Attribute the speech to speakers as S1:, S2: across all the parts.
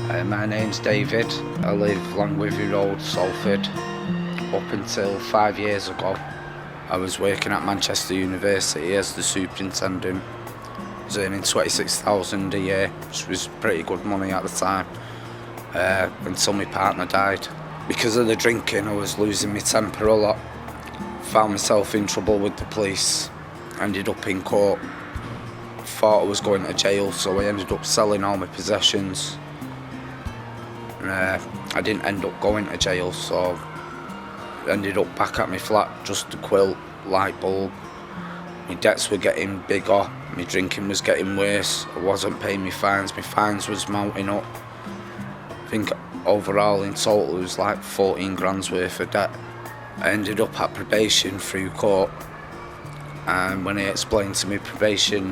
S1: My name's David. I live Langwithy Road, Salford. Up until 5 years ago, I was working at Manchester University as the superintendent. I was earning 26,000 a year, which was pretty good money at the time, until my partner died. Because of the drinking, I was losing my temper a lot. Found myself in trouble with the police. Ended up in court. Thought I was going to jail, so I ended up selling all my possessions. I didn't end up going to jail, so I ended up back at my flat, just a quilt, light bulb. My debts were getting bigger, my drinking was getting worse, I wasn't paying my fines was mounting up. I think overall in total it was like 14 grand's worth of debt. I ended up at probation through court, and when I explained to my probation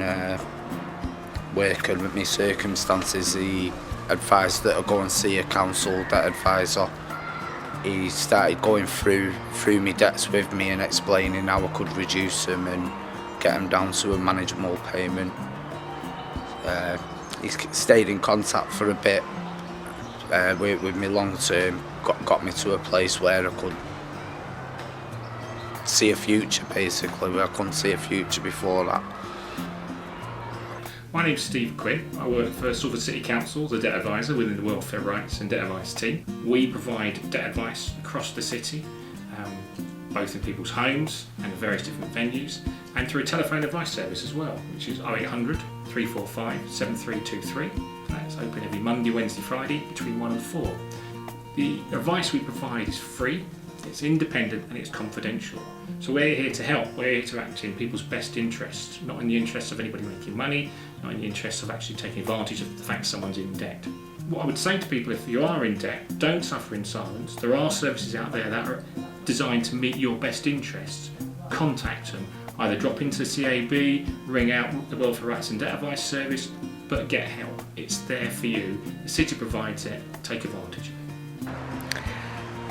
S1: worker my circumstances, he advised that I go and see a council debt advisor. He started going through my debts with me and explaining how I could reduce them and get them down to a manageable payment. He stayed in contact for a bit with me long term, got me to a place where I could see a future, basically, where I couldn't see a future before that.
S2: My name's Steve Quinn. I work for Salford City Council as a debt advisor within the Welfare Rights and Debt Advice team. We provide debt advice across the city, both in people's homes and in various different venues, and through a telephone advice service as well, which is 0800 345 7323. That's open every Monday, Wednesday, Friday between 1 and 4. The advice we provide is free, it's independent and it's confidential. So we're here to help, we're here to act in people's best interests, not in the interests of anybody making money, not in the interests of actually taking advantage of the fact someone's in debt. What I would say to people, if you are in debt, don't suffer in silence. There are services out there that are designed to meet your best interests. Contact them, either drop into the CAB, ring out the Welfare Rights and Debt Advice service, but get help. It's there for you. The city provides it, take advantage of it.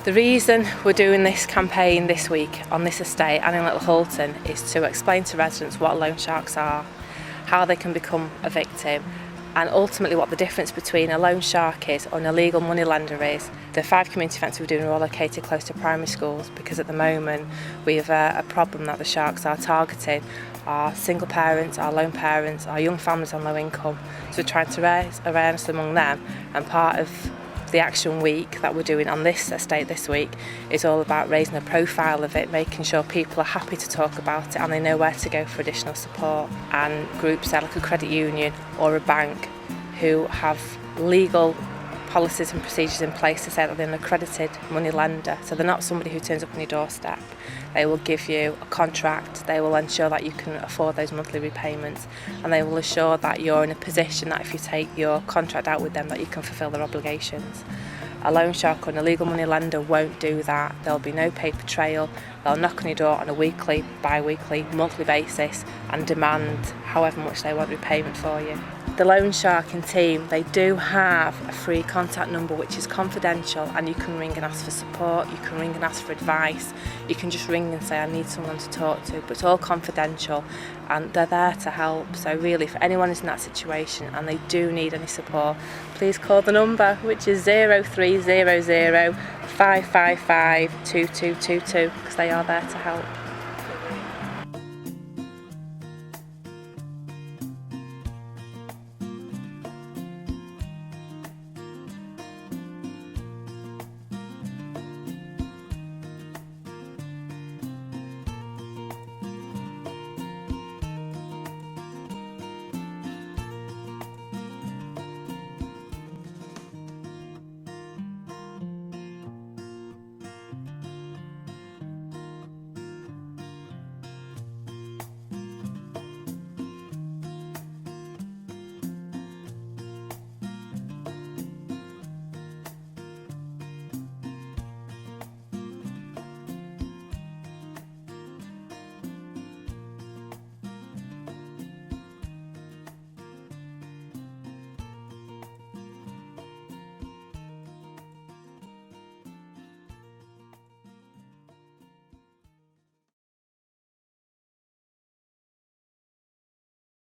S3: The reason we're doing this campaign this week on this estate and in Little Hulton is to explain to residents what loan sharks are, how they can become a victim, and ultimately what the difference between a loan shark is or an illegal moneylender is. The 5 community events we're doing are all located close to primary schools because at the moment we have a problem that the sharks are targeting our single parents, our lone parents, our young families on low income. So we're trying to raise awareness among them, and part of the action week that we're doing on this estate this week is all about raising a profile of it, making sure people are happy to talk about it and they know where to go for additional support. And groups like a credit union or a bank who have legal policies and procedures in place to say that they're an accredited money lender, so they're not somebody who turns up on your doorstep. They will give you a contract, they will ensure that you can afford those monthly repayments, and they will assure that you're in a position that if you take your contract out with them that you can fulfil their obligations. A loan shark or an illegal money lender won't do that. There'll be no paper trail. They'll knock on your door on a weekly, bi-weekly, monthly basis and demand however much they want repayment for you. The loan sharking team, they do have a free contact number which is confidential, and you can ring and ask for support, you can ring and ask for advice, you can just ring and say I need someone to talk to, but it's all confidential and they're there to help. So really, if anyone is in that situation and they do need any support, please call the number which is 0300 555 2222 because they are there to help.